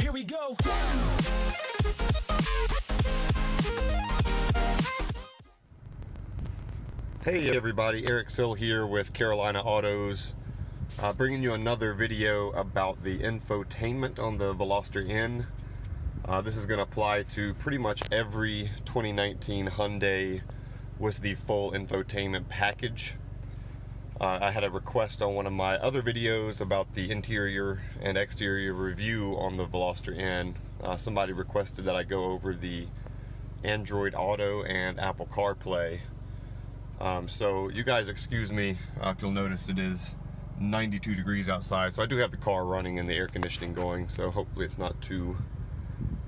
Here we go. Hey everybody, Eric Sill here with Carolina Autos, bringing you another video about the infotainment on the Veloster N. This is going to apply to pretty much every 2019 Hyundai with the full infotainment package. I had a request on one of my other videos about the interior and exterior review on the Veloster N. Somebody requested that I go over the Android Auto and Apple CarPlay. So you guys excuse me if you'll notice it is 92 degrees outside, so I do have the car running and the air conditioning going, so hopefully it's not too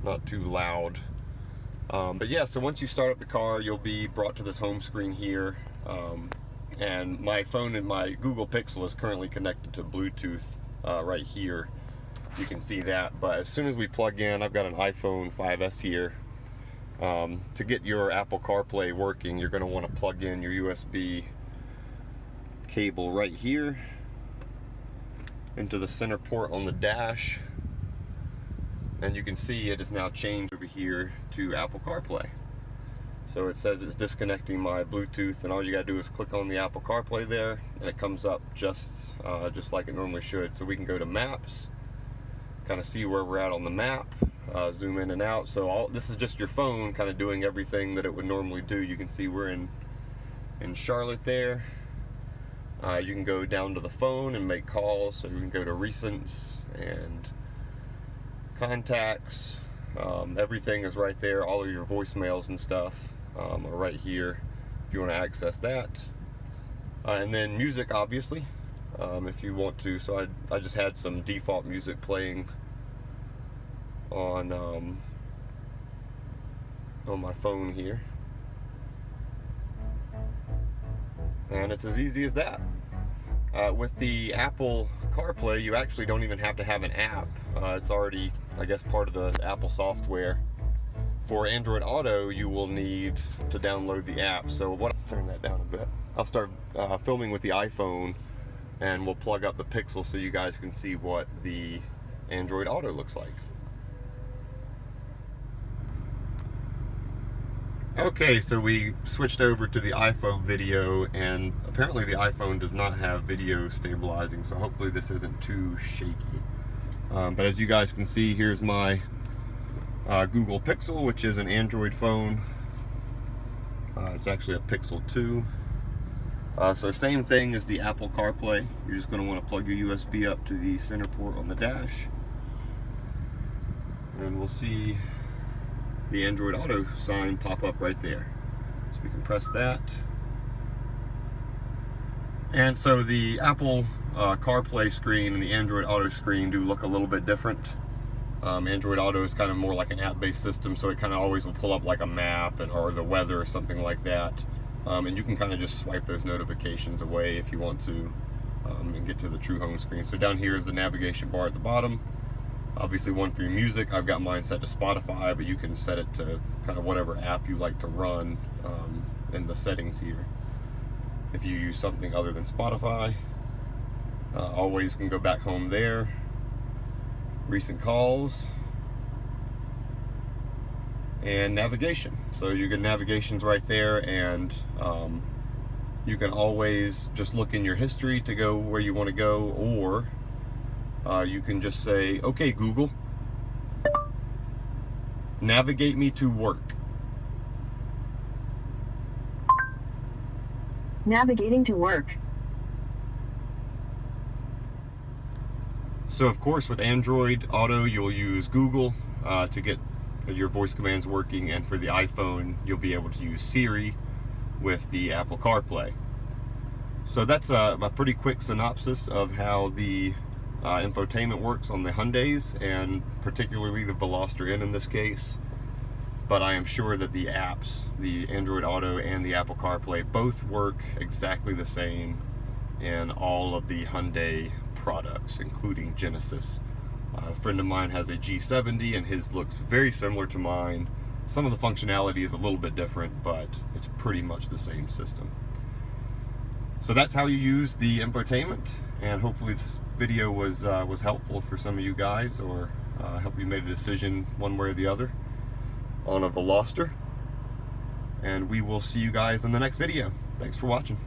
loud. But yeah, so once you start up the car, you'll be brought to this home screen here, and my phone and my Google Pixel is currently connected to Bluetooth right here. You can see that, but as soon as we plug in, I've got an iPhone 5S here. To get your Apple CarPlay working, you're going to want to plug in your USB cable right here into the center port on the dash, and you can see it is now changed over here to Apple CarPlay. So it says it's disconnecting my Bluetooth, and all you got to do is click on the Apple CarPlay there, and it comes up just like it normally should. So we can go to Maps, kind of see where we're at on the map. Zoom in and out. So this is just your phone kind of doing everything that it would normally do. You can see we're in Charlotte there. You can go down to the phone and make calls, so you can go to recents and contacts. Everything is right there. All of your voicemails and stuff are right here if you want to access that. And then music, obviously, if you want to. So I just had some default music playing on my phone here, and it's as easy as that. With the Apple CarPlay, you actually don't even have to have an app. It's already, I guess, part of the Apple software. For Android Auto, you will need to download the app. So let's turn that down a bit. I'll start filming with the iPhone, and we'll plug up the Pixel so you guys can see what the Android Auto looks like. Okay, so we switched over to the iPhone video, and apparently the iPhone does not have video stabilizing, so hopefully this isn't too shaky. But as you guys can see, here's my Google Pixel, which is an Android phone. It's actually a Pixel 2. So same thing as the Apple CarPlay. You're just going to want to plug your USB up to the center port on the dash, and we'll see the Android Auto sign pop up right there. So we can press that. And so the Apple CarPlay screen and the Android Auto screen do look a little bit different. Android Auto is kind of more like an app-based system, so it kind of always will pull up like a map or the weather or something like that. And you can kind of just swipe those notifications away if you want to, and get to the true home screen. So down here is the navigation bar at the bottom. Obviously one for your music. I've got mine set to Spotify, but you can set it to kind of whatever app you like to run in the settings here. If you use something other than Spotify, always can go back home there. Recent calls and navigation. So you get navigations right there, and you can always just look in your history to go where you want to go, or you can just say, okay, Google, navigate me to work. Navigating to work. So of course with Android Auto, you'll use Google to get your voice commands working, and for the iPhone, you'll be able to use Siri with the Apple CarPlay. So that's a pretty quick synopsis of how the infotainment works on the Hyundais, and particularly the Veloster N in this case. But I am sure that the apps, the Android Auto and the Apple CarPlay, both work exactly the same in all of the Hyundai products, including Genesis. A friend of mine has a G70, and his looks very similar to mine. Some of the functionality is a little bit different, but it's pretty much the same system. So that's how you use the infotainment, and hopefully this video was helpful for some of you guys, or I hope you made a decision one way or the other on a Veloster. And we will see you guys in the next video. Thanks for watching.